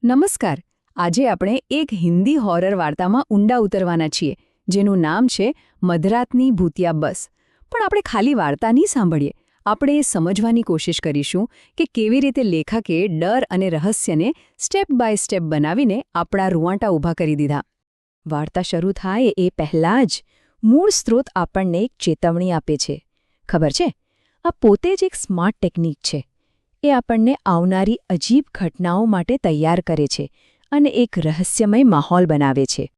નમસ્કાર. આજે આપણે એક હિન્દી હોરર વાર્તામાં ઊંડા ઉતરવાના છીએ, જેનું નામ છે મધરાતની ભૂતિયા બસ. પણ આપણે ખાલી વાર્તા નહીં સાંભળીએ, આપણે એ સમજવાની કોશિશ કરીશું કે કેવી રીતે લેખકે ડર અને રહસ્યને સ્ટેપ બાય સ્ટેપ બનાવીને આપણા રૂવાંટા ઊભા કરી દીધા. વાર્તા શરૂ થાય એ પહેલાં જ મૂળ સ્ત્રોત આપણને એક ચેતવણી આપે છે. ખબર છે, આ પોતે જ એક સ્માર્ટ ટેકનિક છે. એ આપણને આવનારી અજીબ ઘટનાઓ માટે તૈયાર કરે છે અને એક રહસ્યમય માહોલ બનાવે છે.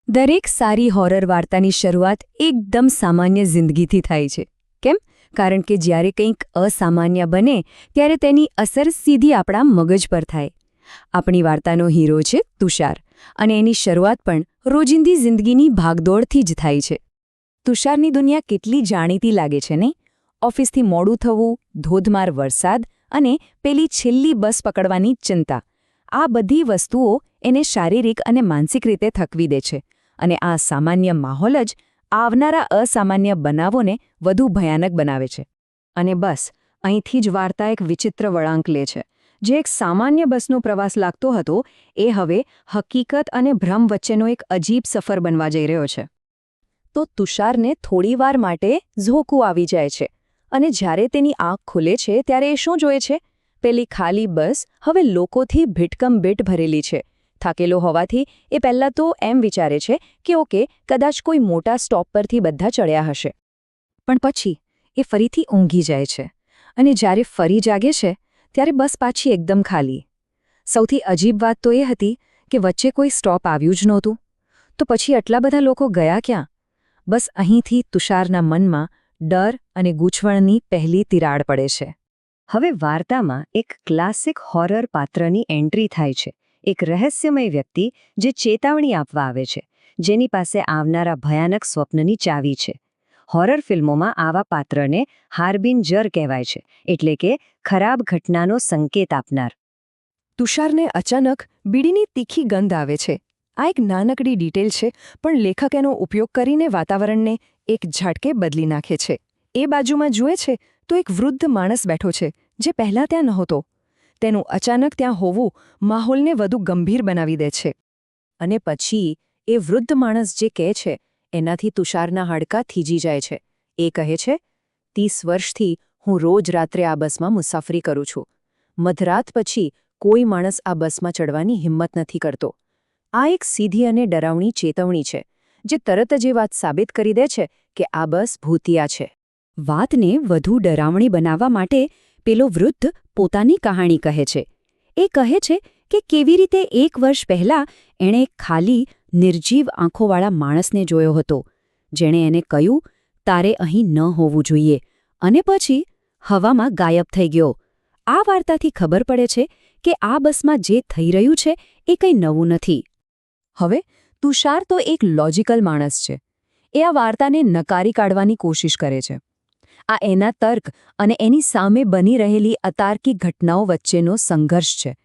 દરેક સારી હોરર વાર્તાની શરૂઆત એકદમ સામાન્ય જિંદગીથી થાય છે. કેમ? કારણ કે જ્યારે કંઈક અસામાન્ય બને ત્યારે તેની અસર સીધી આપણા મગજ પર થાય. આપણી વાર્તાનો હીરો છે તુષાર, અને એની શરૂઆત પણ રોજિંદી જિંદગીની ભાગદોડથી જ થાય છે. તુષારની દુનિયા કેટલી જાણીતી લાગે છે નહીં? ઓફિસથી મોડું થવું, ધોધમાર વરસાદ અને પેલી છેલ્લી બસ પકડવાની ચિંતા, આ બધી વસ્તુઓ એને શારીરિક અને માનસિક રીતે થકવી દે છે. અને આ સામાન્ય માહોલ જ આવનારા અસામાન્ય બનાવોને વધુ ભયાનક બનાવે છે. અને બસ અહીંથી જ વાર્તા એક વિચિત્ર વળાંક લે છે. જે એક સામાન્ય બસનો પ્રવાસ લાગતો હતો, એ હવે હકીકત અને ભ્રમ વચ્ચેનો એક અજીબ સફર બનવા જઈ રહ્યો છે. તો તુષારને થોડીવાર માટે ઝોકું આવી જાય છે. અને જ્યારે તેની આંખ ખુલે છે ત્યારે એ શું જોએ છે? પેલી ખાલી બસ હવે લોકોથી ભીટકમ-ભીટ ભરેલી છે. થાકેલો હોવાથી એ પહેલાં તો એમ વિચારે છે કે ઓકે, કદાચ કોઈ મોટા સ્ટોપ પરથી બધા ચડ્યા હશે. પણ પછી એ ફરીથી ઊંઘી જાય છે. અને જ્યારે ફરી જાગે છે ત્યારે બસ પાછી એકદમ ખાલી. સૌથી અજીબ વાત તો એ હતી કે વચ્ચે કોઈ સ્ટોપ આવ્યું જ નહોતું. તો પછી આટલા બધા લોકો ગયા ક્યાં? બસ અહીંથી તુષારના મનમાં ડર અને ગૂંચવણની પહેલી તિરાડ પડે છે. હવે વાર્તામાં એક ક્લાસિક હોરર પાત્રની એન્ટ્રી થાય છે. એક રહસ્યમય વ્યક્તિ જે ચેતવણી આપવા આવે છે, જેની પાસે આવનારા ભયાનક સ્વપ્નની ચાવી છે. હોરર ફિલ્મોમાં આવા પાત્રને હાર્બિન્જર કહેવાય છે, એટલે કે ખરાબ ઘટનાનો સંકેત આપનાર. તુષારને અચાનક બીડીની તીખી ગંધ આવે છે. આ એક નાનકડી ડિટેલ છે, પણ લેખક એનો ઉપયોગ કરીને વાતાવરણને એક ઝાટકે બદલી નાખે છે. એ બાજુમાં જુએ છે તો એક વૃદ્ધ માણસ બેઠો છે, જે પહેલાં ત્યાં નહોતો. તેનું અચાનક ત્યાં હોવું માહોલને વધુ ગંભીર બનાવી દે છે. અને પછી એ વૃદ્ધ માણસ જે કહે છે, એનાથી તુષારના હાડકાં થીજી જાય છે. એ કહે છે, 30 વર્ષથી હું રોજ રાત્રે આ બસમાં મુસાફરી કરું છું. મધરાત પછી કોઈ માણસ આ બસમાં ચડવાની હિંમત નથી કરતો. આ એક સીધી અને ડરાવણી ચેતવણી છે, જે તરત જ એ વાત સાબિત કરી દે છે કે આ બસ ભૂતિયા છે. વાતને વધુ ડરાવણી બનાવવા માટે પેલો વૃદ્ધ પોતાની કહાણી કહે છે. એ કહે છે કે કેવી રીતે 1 વર્ષ પહેલાં એણે એક ખાલી, નિર્જીવ આંખોવાળા માણસને જોયો હતો, જેણે એને કહ્યું, તારે અહીં ન હોવું જોઈએ, અને પછી હવામાં ગાયબ થઈ ગયો. આ વાર્તાથી ખબર પડે છે કે આ બસમાં જે થઈ રહ્યું છે એ કંઈ નવું નથી. હવે તુષાર તો એક લોજિકલ માણસ છે. એ આ વાર્તાને નકારી કાઢવાની કોશિશ કરે છે. આ એના તર્ક અને એની સામે બની રહેલી અતાર્કિક ઘટનાઓ વચ્ચેનો સંઘર્ષ છે.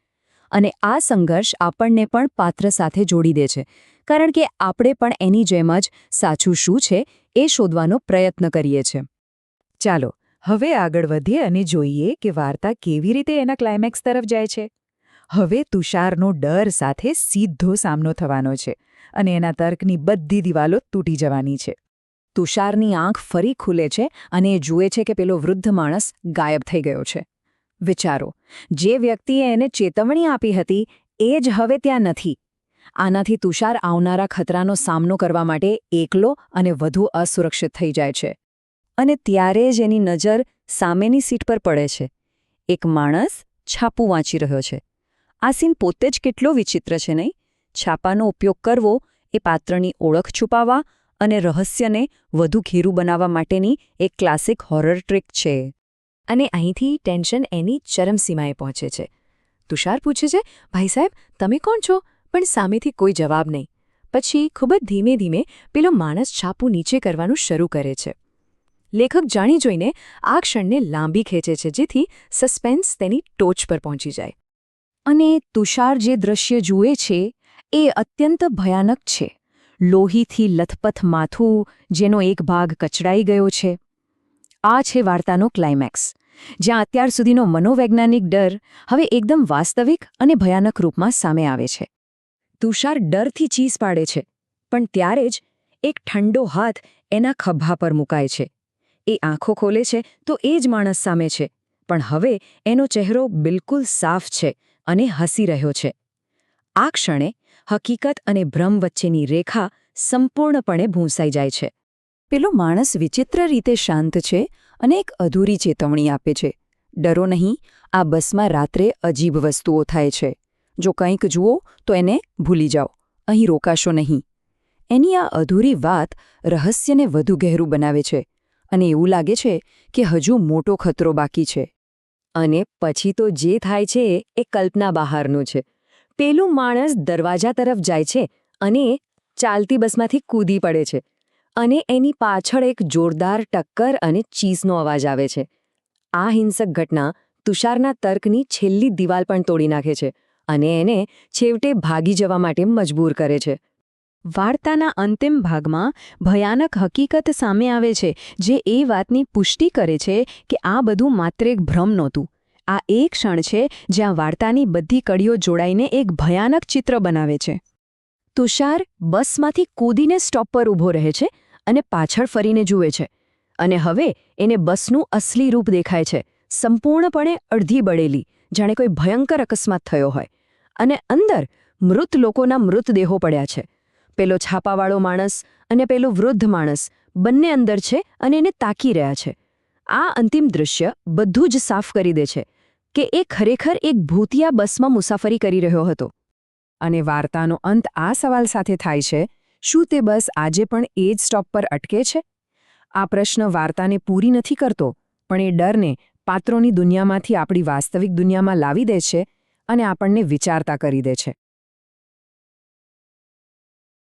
અને આ સંઘર્ષ આપણને પણ પાત્ર સાથે જોડી દે છે, કારણ કે આપણે પણ એની જેમ જ સાચું શું છે એ શોધવાનો પ્રયત્ન કરીએ છીએ. ચાલો હવે આગળ વધીએ અને જોઈએ કે વાર્તા કેવી રીતે એના ક્લાઇમેક્સ તરફ જાય છે. હવે તુષારનો ડર સાથે સીધો સામનો થવાનો છે, અને એના તર્કની બધી દિવાલો તૂટી જવાની છે. તુષારની આંખ ફરી ખુલે છે અને એ જુએ છે કે પેલો વૃદ્ધ માણસ ગાયબ થઈ ગયો છે. વિચારો, જે વ્યક્તિએ એને ચેતવણી આપી હતી એ જ હવે ત્યાં નથી. આનાથી તુષાર આવનારા ખતરાનો સામનો કરવા માટે એકલો અને વધુ અસુરક્ષિત થઈ જાય છે. અને ત્યારે જ એની નજર સામેની સીટ પર પડે છે. એક માણસ છાપું વાંચી રહ્યો છે. આ સીન પોતે જ કેટલો વિચિત્ર છે નહીં? છાપાનો ઉપયોગ કરવો એ પાત્રની ઓળખ છુપાવવા અને રહસ્યને વધુ ઘેરું બનાવવા માટેની એક ક્લાસિક હોરર ટ્રિક છે. અને અહીંથી ટેન્શન એની ચરમસીમાએ પહોંચે છે. તુષાર પૂછે છે, ભાઈ સાહેબ, તમે કોણ છો? પણ સામેથી કોઈ જવાબ નહીં. પછી ખૂબ જ ધીમે ધીમે પેલો માણસ છાપું નીચે કરવાનું શરૂ કરે છે. લેખક જાણી જોઈને આ ક્ષણને લાંબી ખેંચે છે, જેથી સસ્પેન્સ તેની ટોચ પર પહોંચી જાય. અને તુષાર જે દૃશ્ય જુએ છે એ અત્યંત ભયાનક છે. લોહીથી લથપથ માથું, જેનો એક ભાગ કચડાઈ ગયો છે. આ છે વાર્તાનો ક્લાઇમેક્સ. જ્યાં અત્યાર સુધીનો મનોવૈજ્ઞાનિક ડર હવે એકદમ વાસ્તવિક અને ભયાનક રૂપમાં સામે આવે છે. તુષાર ડરથી ચીસ પાડે છે, પણ ત્યારે જ એક ઠંડો હાથ એના ખભા પર મુકાય છે. એ આંખો ખોલે છે તો એ જ માણસ સામે છે, પણ હવે એનો ચહેરો બિલકુલ સાફ છે અને હસી રહ્યો છે. આ ક્ષણે હકીકત અને ભ્રમ વચ્ચેની રેખા સંપૂર્ણપણે ભૂંસાઈ જાય છે. પેલો માણસ વિચિત્ર રીતે શાંત છે અને એક અધૂરી ચેતવણી આપે છે. ડરો નહીં, આ બસમાં રાત્રે અજીબ વસ્તુઓ થાય છે. જો કંઈક જુઓ તો એને ભૂલી જાઓ, અહીં રોકાશો નહીં. એની આ અધૂરી વાત રહસ્યને વધુ ગહેરું બનાવે છે અને એવું લાગે છે કે હજુ મોટો ખતરો બાકી છે. અને પછી તો જે થાય છે એ કલ્પના બહારનું છે. પેલું માણસ દરવાજા તરફ જાય છે અને ચાલતી બસમાંથી કૂદી પડે છે અને એની પાછળ એક જોરદાર ટક્કર અને ચીસનો અવાજ આવે છે. આ હિંસક ઘટના તુષારના તર્કની છેલ્લી દિવાલ પણ તોડી નાખે છે અને એને છેવટે ભાગી જવા માટે મજબૂર કરે છે. વાર્તાના અંતિમ ભાગમાં ભયાનક હકીકત સામે આવે છે જે એ વાતની પુષ્ટિ કરે છે કે આ બધું માત્ર એક ભ્રમ નહોતું. આ એ ક્ષણ છે જ્યાં વાર્તાની બધી કડીઓ જોડાઈને એક ભયાનક ચિત્ર બનાવે છે. તુષાર બસમાંથી કૂદીને સ્ટોપ પર ઊભો રહે છે અને પાછળ ફરીને જુએ છે. અને હવે એને બસનું અસલી રૂપ દેખાય છે, સંપૂર્ણપણે અડધી બળેલી, જાણે કોઈ ભયંકર અકસ્માત થયો હોય. અને અંદર મૃત લોકોના મૃતદેહો પડ્યા છે. પેલો છાપાવાળો માણસ અને પેલો વૃદ્ધ માણસ બંને અંદર છે અને એને તાકી રહ્યા છે. આ અંતિમ દૃશ્ય બધું જ સાફ કરી દે છે કે એ ખરેખર એક ભૂતિયા બસમાં મુસાફરી કરી રહ્યો હતો. અને વાર્તાનો અંત આ સવાલ સાથે થાય છે, શું તે બસ આજે પણ એ જ સ્ટોપ પર અટકે છે? આ પ્રશ્ન વાર્તાને પૂરી નથી કરતો, પણ એ ડરને પાત્રોની દુનિયામાંથી આપણી વાસ્તવિક દુનિયામાં લાવી દે છે અને આપણને વિચારતા કરી દે છે.